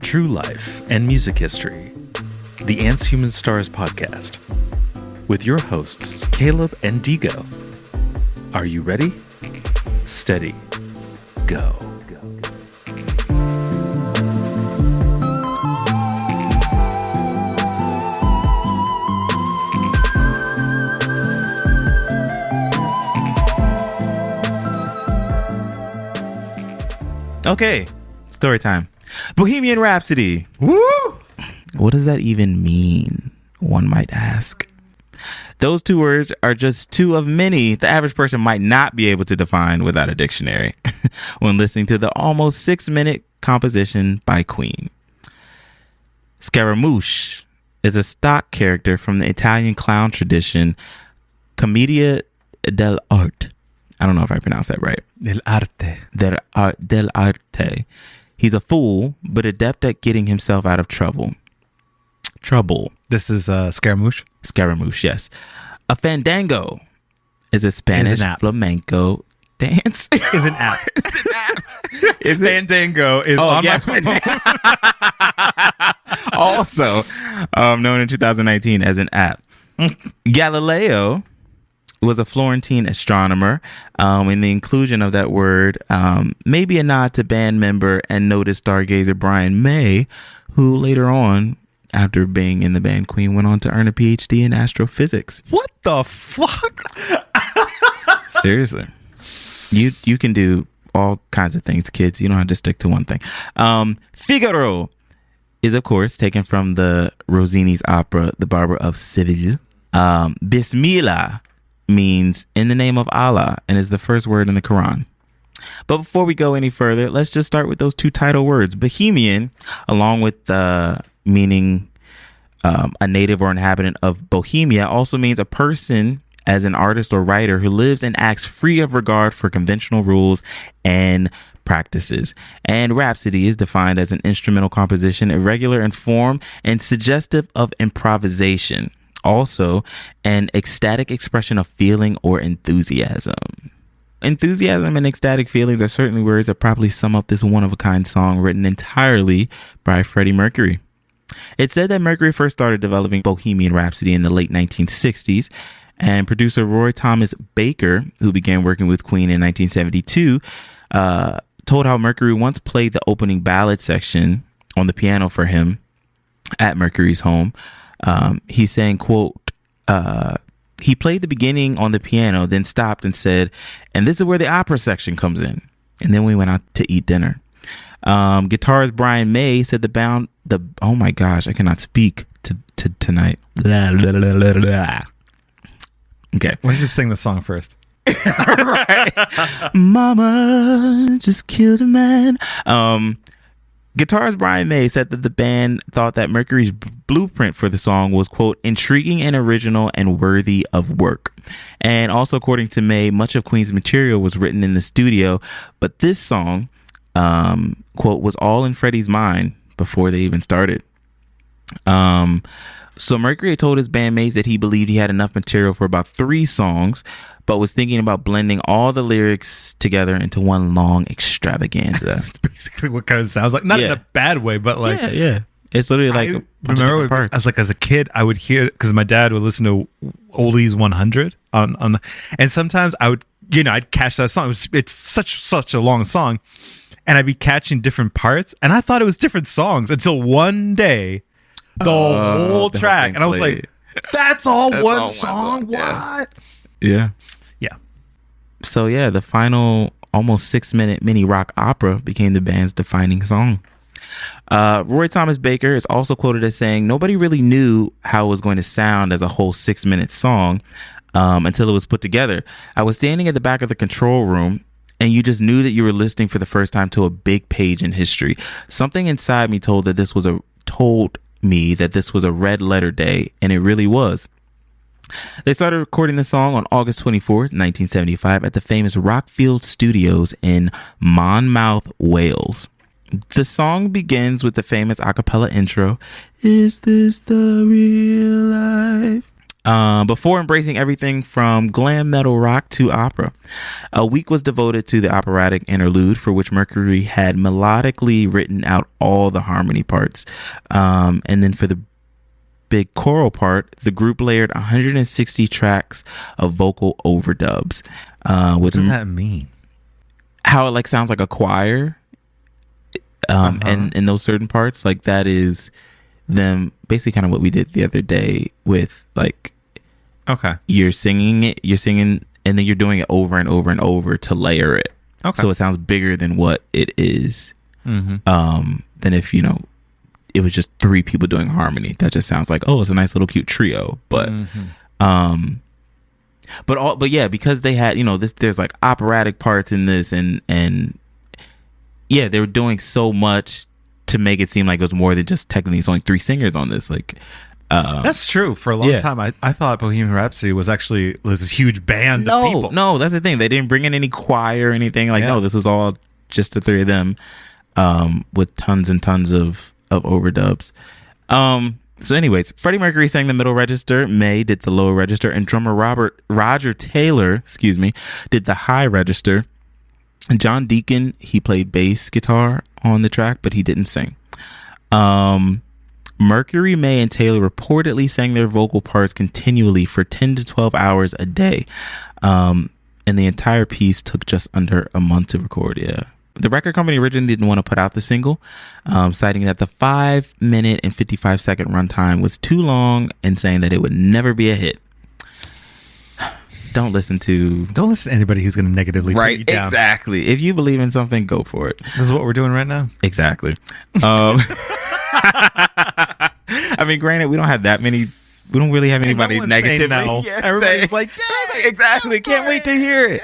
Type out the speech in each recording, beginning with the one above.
true life, and music history. The Ants Human Stars podcast with your hosts, Caleb and Digo. Are you ready? Steady. Go. Okay, story time. Bohemian Rhapsody. Woo! What does that even mean, one might ask? Those two words are just two of many the average person might not be able to define without a dictionary when listening to the almost 6-minute composition by Queen. Scaramouche is a stock character from the Italian clown tradition Commedia dell'arte. I don't know if I pronounced that right. Dell'arte. He's a fool, but adept at getting himself out of trouble. This is Scaramouche? Scaramouche, yes. A fandango is a Spanish flamenco dance. Is an app. Is Fandango is on my phone. Also, known in 2019 as an app. Galileo was a Florentine astronomer, and the inclusion of that word may be a nod to band member and noted stargazer Brian May, who later on, after being in the band Queen, went on to earn a PhD in astrophysics. What the fuck? Seriously. You can do all kinds of things, kids. You don't have to stick to one thing. Figaro is, of course, taken from the Rossini's opera, The Barber of Seville. Bismillah means in the name of Allah and is the first word in the Quran. But before we go any further, let's just start with those two title words. Bohemian, along with the meaning a native or inhabitant of Bohemia, also means a person as an artist or writer who lives and acts free of regard for conventional rules and practices. And rhapsody is defined as an instrumental composition, irregular in form and suggestive of improvisation. Also, an ecstatic expression of feeling or enthusiasm. Enthusiasm and ecstatic feelings are certainly words that probably sum up this one-of-a-kind song written entirely by Freddie Mercury. It's said that Mercury first started developing Bohemian Rhapsody in the late 1960s, and producer Roy Thomas Baker, who began working with Queen in 1972, told how Mercury once played the opening ballad section on the piano for him at Mercury's home. He's saying, quote, he played the beginning on the piano, then stopped and said, and this is where the opera section comes in. And then we went out to eat dinner. Guitarist Brian May said oh my gosh, I cannot speak to tonight. Okay. Why don't you just sing the song first? Right. Mama just killed a man. Guitarist Brian May said that the band thought that Mercury's blueprint for the song was, quote, intriguing and original and worthy of work. And also, according to May, much of Queen's material was written in the studio, but this song, quote, was all in Freddie's mind before they even started. So Mercury had told his bandmates that he believed he had enough material for about 3 songs, but was thinking about blending all the lyrics together into one long extravaganza. That's basically what kind of sounds like. Not in a bad way, but like... Yeah. It's literally like I remember as a kid, I would hear, because my dad would listen to Oldies 100 on and sometimes I would, I'd catch that song. It's such a long song, and I'd be catching different parts, and I thought it was different songs until one day, the whole track, and I was like, that's all one song? What? Yeah. So yeah, the final almost 6-minute mini rock opera became the band's defining song. Roy Thomas Baker is also quoted as saying, nobody really knew how it was going to sound as a whole 6-minute song until it was put together. I was standing at the back of the control room, and you just knew that you were listening for the first time to a big page in history. Something inside me told me that this was a red letter day, and it really was. They started recording the song on August 24th, 1975 at the famous Rockfield Studios in Monmouth, Wales. The song begins with the famous a cappella intro, "Is this the real life?" Before embracing everything from glam metal rock to opera. A week was devoted to the operatic interlude, for which Mercury had melodically written out all the harmony parts. And then for the big choral part, the group layered 160 tracks of vocal overdubs. What does that mean? How it like sounds like a choir. And in those certain parts, like that is them basically kind of what we did the other day with like, okay, you're singing, and then you're doing it over and over and over to layer it. Okay. So it sounds bigger than what it is. Mm-hmm. Than if, you know, it was just three people doing harmony. That just sounds like, oh, it's a nice little cute trio. But, but yeah, because they had, you know, there's like operatic parts in this and yeah, they were doing so much to make it seem like it was more than just technically it's only three singers on this. Like, that's true. For a long time, I thought Bohemian Rhapsody was this huge band of people. No, that's the thing. They didn't bring in any choir or anything. Like, no, this was all just the three of them, with tons and tons of overdubs. So anyways, Freddie Mercury sang the middle register, May did the lower register, and drummer Roger Taylor, did the high register. And John Deacon, he played bass guitar on the track, but he didn't sing. Mercury, May, and Taylor reportedly sang their vocal parts continually for 10 to 12 hours a day. And the entire piece took just under a month to record. Yeah. The record company originally didn't want to put out the single, citing that the 5 minute and 55-second runtime was too long and saying that it would never be a hit. Don't listen to anybody who's going to negatively put you down. Exactly. If you believe in something, go for it. This is what we're doing right now. Exactly. I mean, granted, we don't have that many. We don't really have anybody negative. No. Everybody's like, yeah, exactly. Can't wait to hear it.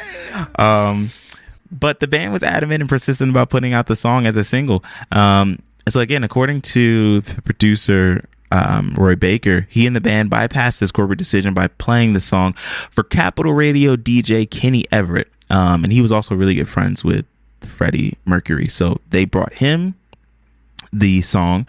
But the band was adamant and persistent about putting out the song as a single. So again, according to the producer, Roy Baker, he and the band bypassed this corporate decision by playing the song for Capitol Radio DJ Kenny Everett. And he was also really good friends with Freddie Mercury. So they brought him the song.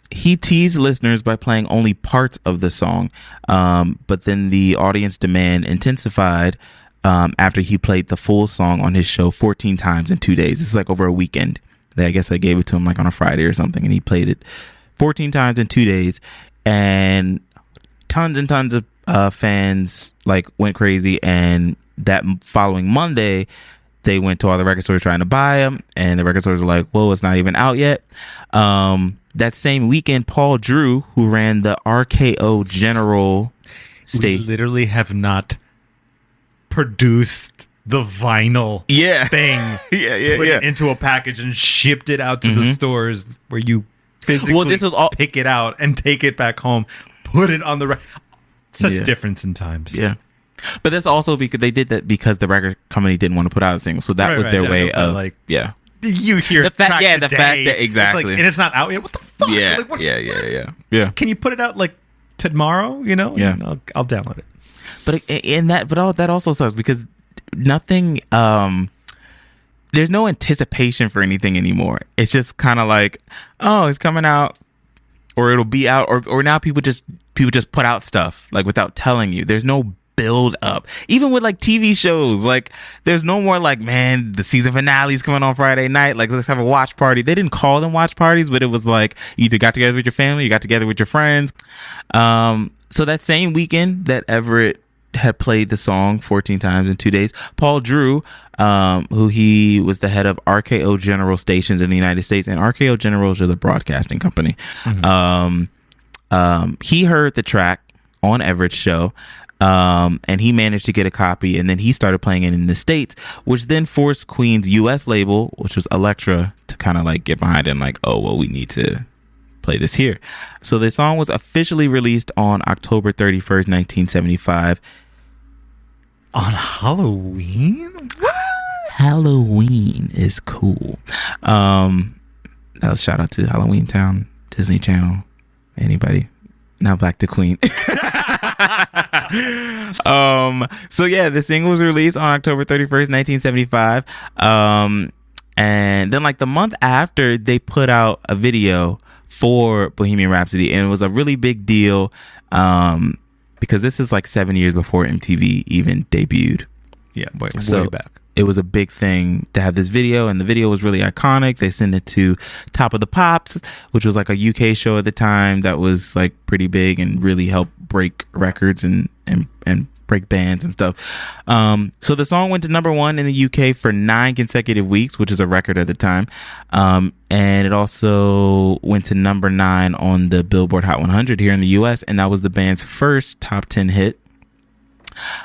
He teased listeners by playing only parts of the song. But then the audience demand intensified after he played the full song on his show 14 times in 2 days. This is like over a weekend. I guess I gave it to him like on a Friday or something, and he played it 14 times in 2 days, and tons and tons of fans like went crazy. And that following Monday, they went to all the record stores trying to buy them, and the record stores were like, "Whoa, it's not even out yet." That same weekend, Paul Drew, who ran the RKO General station, we literally have not produced the vinyl thing, put it into a package and shipped it out to the stores where you physically pick it out and take it back home, put it on the such difference in times. Yeah. But that's also because they did that because the record company didn't want to put out a single. So that was their way of like, you hear the fact that exactly. It's like, and it's not out yet. What the fuck? Yeah. Like, Yeah. Can you put it out like tomorrow? You know? Yeah. I'll download it. But all that also sucks because nothing, there's no anticipation for anything anymore. It's just kind of like, oh, it's coming out, or it'll be out, or now people just put out stuff like without telling you. There's no build up. Even with like TV shows, like there's no more like, man, the season finale's coming on Friday night, like let's have a watch party. They didn't call them watch parties, but it was like you either got together with your family, you got together with your friends. So that same weekend that Everett had played the song 14 times in 2 days, Paul Drew, who he was the head of RKO General stations in the United States, and RKO General is just a broadcasting company. He heard the track on Everett's show, and he managed to get a copy, and then he started playing it in the States, which then forced Queen's US label, which was Elektra, to kind of like get behind it and like, oh, well, we need to play this here. So the song was officially released on October 31st, 1975. On Halloween? What? Halloween is cool. That was shout out to Halloween Town, Disney Channel, anybody. Now back to Queen. So yeah, the single was released on October 31st, 1975. And then like the month after, they put out a video for Bohemian Rhapsody, and it was a really big deal because this is like 7 years before MTV even debuted. Yeah, way back. It was a big thing to have this video, and the video was really iconic. They sent it to Top of the Pops, which was like a UK show at the time that was like pretty big and really helped break records and break bands and stuff. So the song went to number 1 in the UK for 9 consecutive weeks, which is a record at the time. And it also went to number 9 on the Billboard Hot 100 here in the US, and that was the band's first top 10 hit.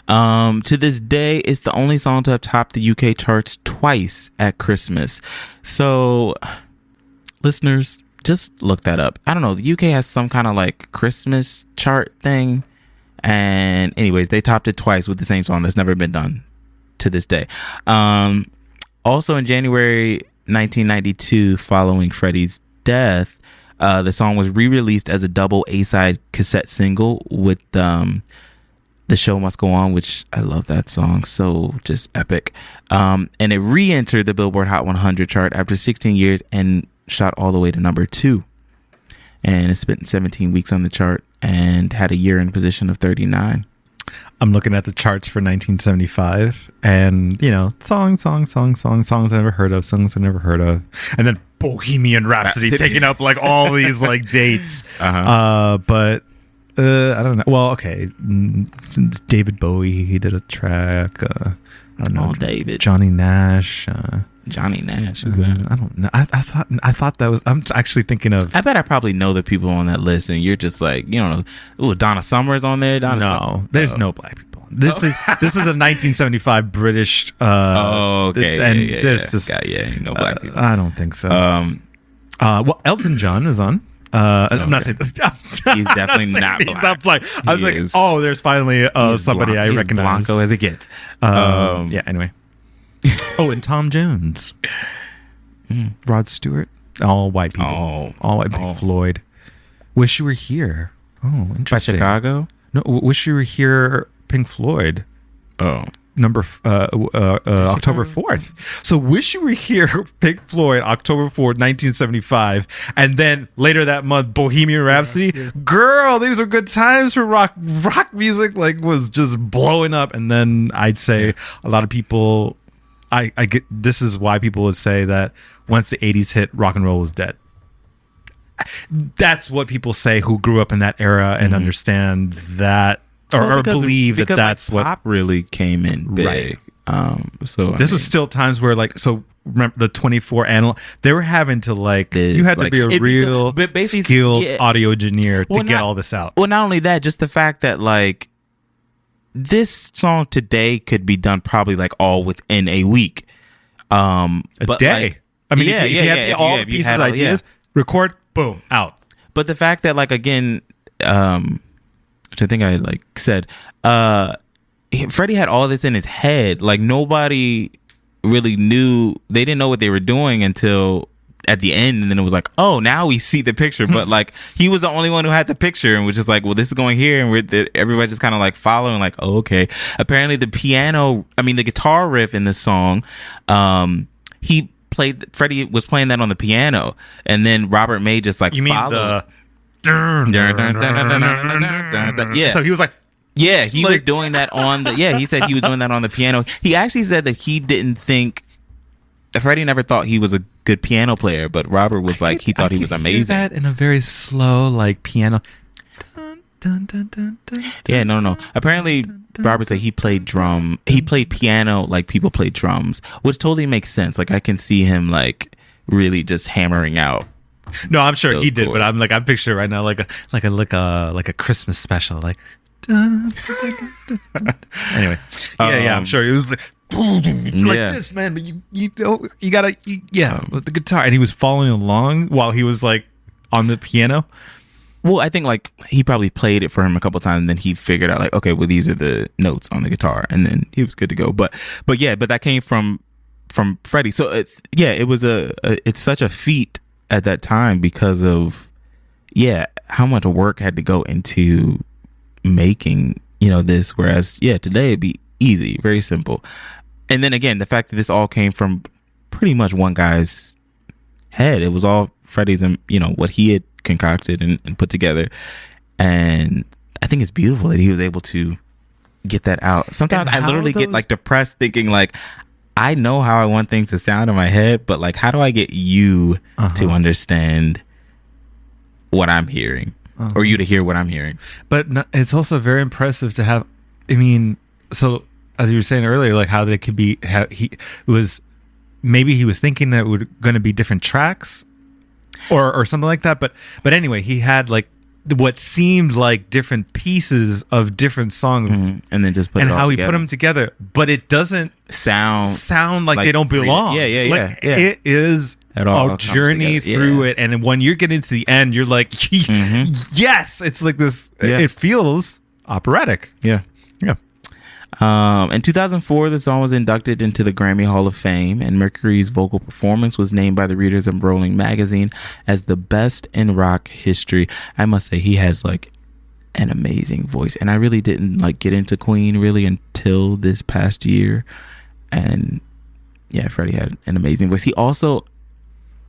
To this day, it's the only song to have topped the UK charts twice at Christmas. So, listeners, just look that up. I don't know. The UK has some kind of like Christmas chart thing. And anyways, they topped it twice with the same song. That's never been done to this day. Also in January 1992, following Freddie's death, the song was re-released as a double A-side cassette single with The Show Must Go On, which I love that song. So just epic. And it re-entered the Billboard Hot 100 chart after 16 years and shot all the way to number 2. And it spent 17 weeks on the chart and had a year in position of 39. I'm looking at the charts for 1975, and songs I never heard of, and then Bohemian Rhapsody taking up like all these like dates. But I don't know. Well, okay, David Bowie, he did a track. I don't know. David. Johnny Nash. Johnny Nash. I don't know. I thought that was. I'm actually thinking of. I bet I probably know the people on that list, and you're just like, you don't know. Ooh, Donna Summer's on there. There's no black people. This is a 1975 British. Okay. And there's just no black people. I don't think so. Well, Elton John is on. I'm not saying he's definitely not black. He's not black. I was like, oh, there's finally somebody I recognize. Blanco as it gets. Yeah. Anyway. Oh, and Tom Jones, Rod Stewart, all white people, all white. Pink Floyd. Wish You Were Here. Oh, interesting. By Chicago? No, Wish You Were Here. Pink Floyd. Oh. October 4th. So Wish You Were Here, Pink Floyd, October 4th, 1975. And then later that month, Bohemian Rhapsody. Yeah. Girl, these were good times for rock music, like was just blowing up. And then I'd say a lot of people, I get, this is why people would say that once the 80s hit, rock and roll was dead. That's what people say who grew up in that era and understand that. Or believe that that's like, what pop really came in big. Right. So this was still times where remember the 24 analog, they were having to you had to be a real skilled audio engineer to get all this out. Well, not only that, just the fact that like this song today could be done probably like all within a week. A day. Like, I mean, if you had all the pieces, ideas, record, boom, out. But the fact that like, again, which I think I like said, Freddie had all this in his head. Like nobody really knew. They didn't know what they were doing until at the end, and then it was like, oh, now we see the picture. But like he was the only one who had the picture, and was just like, well, this is going here, and everybody just kind of like following, like, oh, okay. Apparently, the guitar riff in the song, Freddie was playing that on the piano, and then Robert May just like followed. Yeah. So he was like, yeah, he was doing that on the. Yeah, he said he was doing that on the piano. He actually said that he didn't think. Freddie never thought he was a good piano player, but Robert was he thought he was amazing. Hear that in a very slow piano. Yeah, no. Apparently, Robert said he played piano like people play drums, which totally makes sense. Like I can see him like really just hammering out. No, I'm sure he did, but I'm picturing right now like a Christmas special, like. Anyway, yeah, I'm sure it was like this, man. But you gotta, with the guitar, and he was following along while he was like on the piano. Well, I think like he probably played it for him a couple times, and then he figured out like, okay, well these are the notes on the guitar, and then he was good to go. But that came from Freddie. So it was it's such a feat at that time because of how much work had to go into making this, whereas today it'd be easy, very simple. And then again, the fact that this all came from pretty much one guy's head, it was all Freddie's and what he had concocted and put together. And I think it's beautiful that he was able to get that out. Sometimes I literally get like depressed thinking like, I know how I want things to sound in my head, but like, how do I get you to understand what I'm hearing, or you to hear what I'm hearing? But it's also very impressive to have. I mean, so as you were saying earlier, like how they could be. How maybe he was thinking that it was going to be different tracks, or something like that. But anyway, he had like what seemed like different pieces of different songs, and then just put and it all how together. he put them together, but it doesn't sound like they don't belong. Yeah. It is a journey through it, and when you're getting to the end, you're like, yes, it's like this. It feels operatic. Yeah. In 2004, the song was inducted into the Grammy Hall of Fame, and Mercury's vocal performance was named by the readers of Rolling Magazine as the best in rock history. I must say, he has like an amazing voice, and I really didn't like get into Queen really until this past year. And yeah, Freddie had an amazing voice. He also,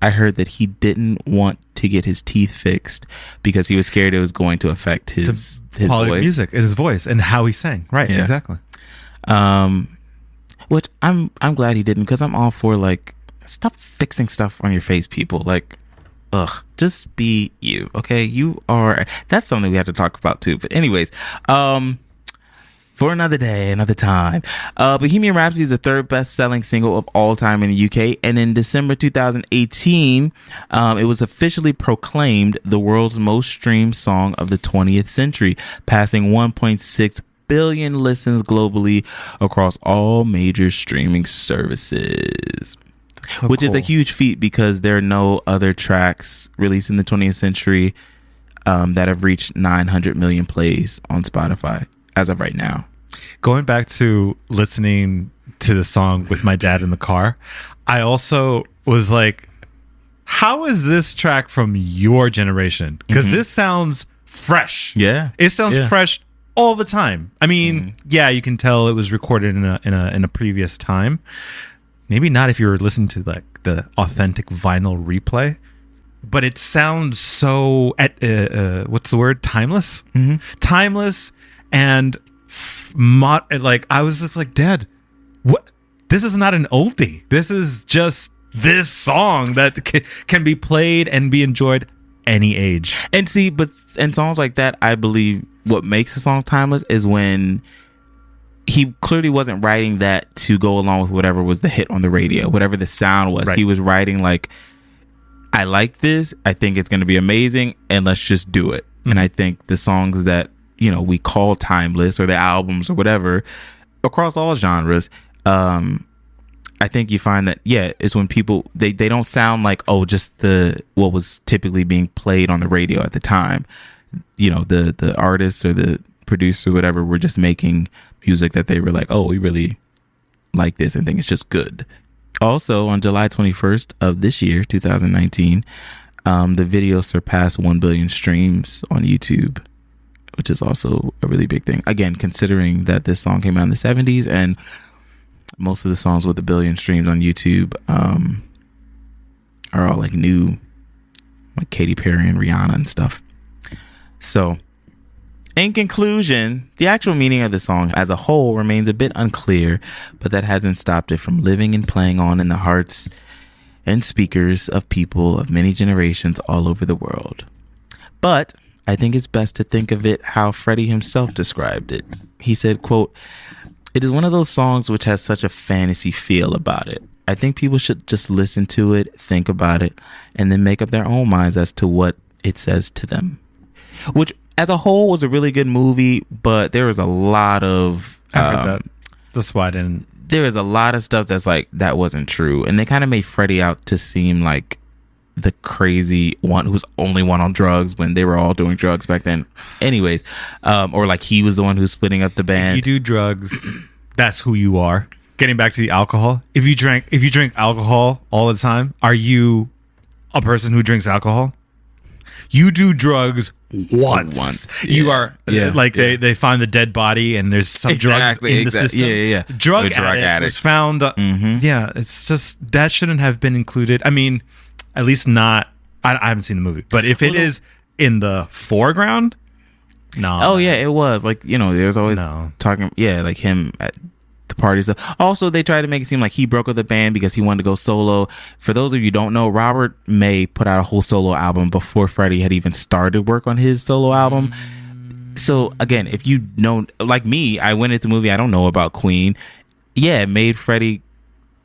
I heard that he didn't want to get his teeth fixed because he was scared it was going to affect his quality voice. of music, his voice, and how he sang. Right, exactly. Which I'm glad he didn't, because I'm all for like, stop fixing stuff on your face, people. Like, just be you, okay? You are. That's something we have to talk about too. But anyways, for another day, another time. Bohemian Rhapsody is the third best-selling single of all time in the UK, and in December 2018, it was officially proclaimed the world's most streamed song of the 20th century, passing 1.6 billion listens globally across all major streaming services. Which is a huge feat, because there are no other tracks released in the 20th century that have reached 900 million plays on Spotify as of right now. Going back to listening to the song with my dad in the car, I also was like, how is this track from your generation? Because this sounds fresh. Yeah. It sounds fresh all the time. I mean, you can tell it was recorded in a previous time. Maybe not if you were listening to like the authentic vinyl replay, but it sounds so what's the word? Timeless. Timeless, and like I was just like, Dad, what? This is not an oldie. This is just this song that can be played and be enjoyed any age. And see, but in songs like that, I believe what makes a song timeless is when he clearly wasn't writing that to go along with whatever was the hit on the radio, whatever the sound was. Right. He was writing like, I like this, I think it's going to be amazing, and let's just do it. And I think the songs that, you know, we call timeless, or the albums or whatever, across all genres, I think you find that, it's when people, they don't sound like, just what was typically being played on the radio at the time. You know, the artists or the producer or whatever were just making music that they were like, we really like this and think it's just good. Also, on July 21st of this year, 2019, the video surpassed 1 billion streams on YouTube, which is also a really big thing. Again, considering that this song came out in the 70s, and most of the songs with a billion streams on YouTube are all like new, like Katy Perry and Rihanna and stuff. So, in conclusion, the actual meaning of the song as a whole remains a bit unclear, but that hasn't stopped it from living and playing on in the hearts and speakers of people of many generations all over the world. But I think it's best to think of it how Freddie himself described it. He said, quote, "It is one of those songs which has such a fantasy feel about it. I think people should just listen to it, think about it, and then make up their own minds as to what it says to them." Which, as a whole, was a really good movie, but there was a lot of... I heard that. That's why I didn't... There was a lot of stuff that's like, that wasn't true. And they kind of made Freddie out to seem like the crazy one who's only one on drugs when they were all doing drugs back then. Anyways, or like he was the one who's splitting up the band. If you do drugs, that's who you are. Getting back to the alcohol. If you drink alcohol all the time, are you a person who drinks alcohol? You do drugs once. You are they find the dead body and there's some drugs in the system. Drug addict was found. It's just that shouldn't have been included. I mean, at least not. I haven't seen the movie, but if it is in the foreground, No. Oh yeah, it was like, you know, there's always talking. Yeah, like him at the parties. Also, they tried to make it seem like he broke up the band because he wanted to go solo. For those of you who don't know, Robert May put out a whole solo album before Freddie had even started work on his solo album. So again, if you know, like me, I went into the movie, I don't know about Queen. Yeah, it made Freddie.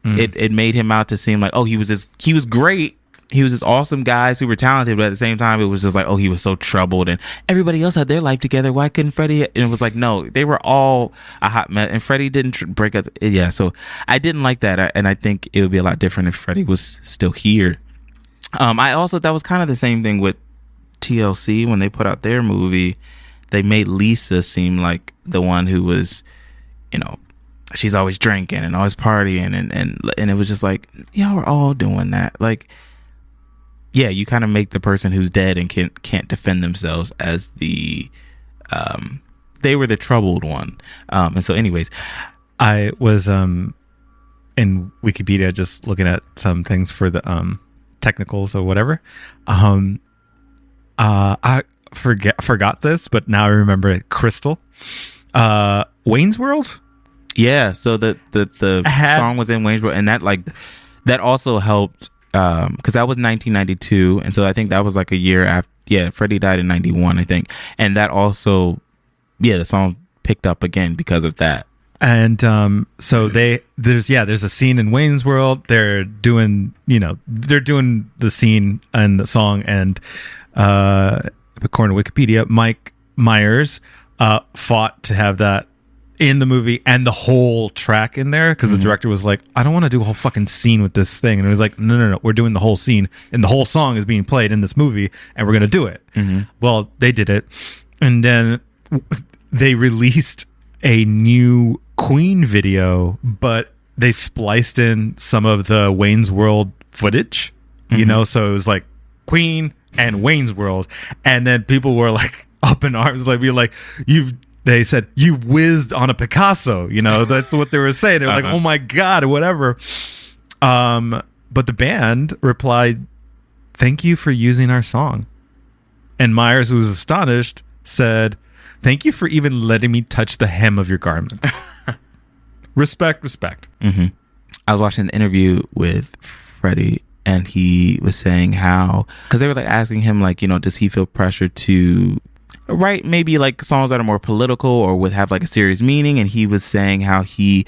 It made him out to seem like, oh, he was great. He was this awesome guy, super talented, but at the same time, it was just like, oh, he was so troubled, and everybody else had their life together. Why couldn't Freddie? And it was like, no, they were all a hot mess, and Freddie didn't break up. Yeah, so I didn't like that, and I think it would be a lot different if Freddie was still here. I also, that was kind of the same thing with TLC when they put out their movie. They made Lisa seem like the one who was, you know, she's always drinking and always partying, and it was just like, yeah, we're all doing that, like. Yeah, you kind of make the person who's dead and can't defend themselves as the they were the troubled one. And so anyways, I was in Wikipedia just looking at some things for the technicals or whatever. I forgot this, but now I remember it. Crystal. Wayne's World? Yeah, so the song was in Wayne's World, and that also helped. Because that was 1992, and so I think that was like a year after. Yeah, Freddie died in 91, I think, and that also, the song picked up again because of that. And so there's a scene in Wayne's World. They're doing the scene and the song, and according to Wikipedia, Mike Myers fought to have that in the movie and the whole track in there, because the director was like, I don't want to do a whole fucking scene with this thing, and it was like, no, we're doing the whole scene, and the whole song is being played in this movie, and we're gonna do it. Well, they did it, and then they released a new Queen video, but they spliced in some of the Wayne's World footage, you know, so it was like Queen and Wayne's World, and then people were like up in arms, like, be like, they said, you whizzed on a Picasso, you know, that's what they were saying. They were like, oh my God, whatever. But the band replied, thank you for using our song. And Myers, who was astonished, said, thank you for even letting me touch the hem of your garments. Respect. I was watching an interview with Freddie, and he was saying how, because they were like asking him, like, you know, does he feel pressure to write maybe like songs that are more political or would have like a serious meaning, and he was saying how he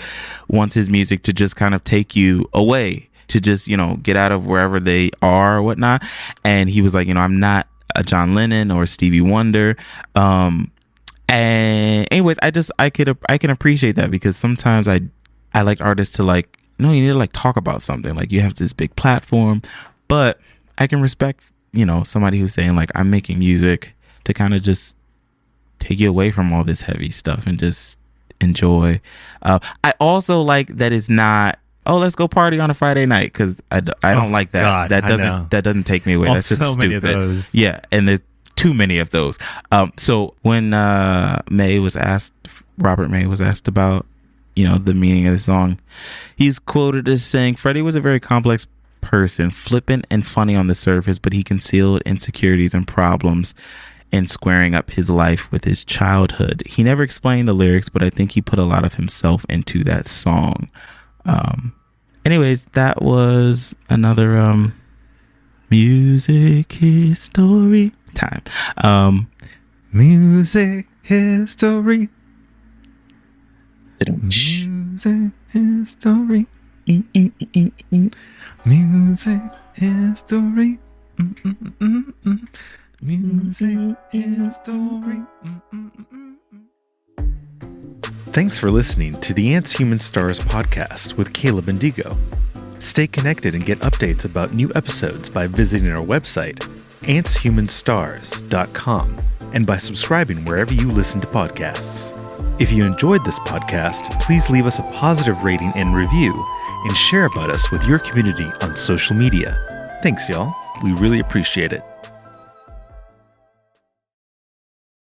wants his music to just kind of take you away, to just, you know, get out of wherever they are or whatnot. And he was like, you know, I'm not a John Lennon or Stevie Wonder. And anyways, I can appreciate that, because sometimes I like artists to, like, no, you need to like talk about something, like you have this big platform, but I can respect, you know, somebody who's saying like, I'm making music to kind of just take you away from all this heavy stuff and just enjoy. I also like that it's not, oh, let's go party on a Friday night, because I don't like that. God, that doesn't take me away. That's just so stupid. many of those. Yeah, and there's too many of those. So when Robert May was asked about, you know, the meaning of the song, he's quoted as saying, Freddie was a very complex person, flippant and funny on the surface, but he concealed insecurities and problems in squaring up his life with his childhood. He never explained the lyrics, but I think he put a lot of himself into that song. Anyways, that was another music history time. Music history. Music history. Music history. Music history. Thanks for listening to the Ants Human Stars podcast with Caleb and Digo. Stay connected and get updates about new episodes by visiting our website, antshumanstars.com, and by subscribing wherever you listen to podcasts. If you enjoyed this podcast, please leave us a positive rating and review, and share about us with your community on social media. Thanks, y'all. We really appreciate it.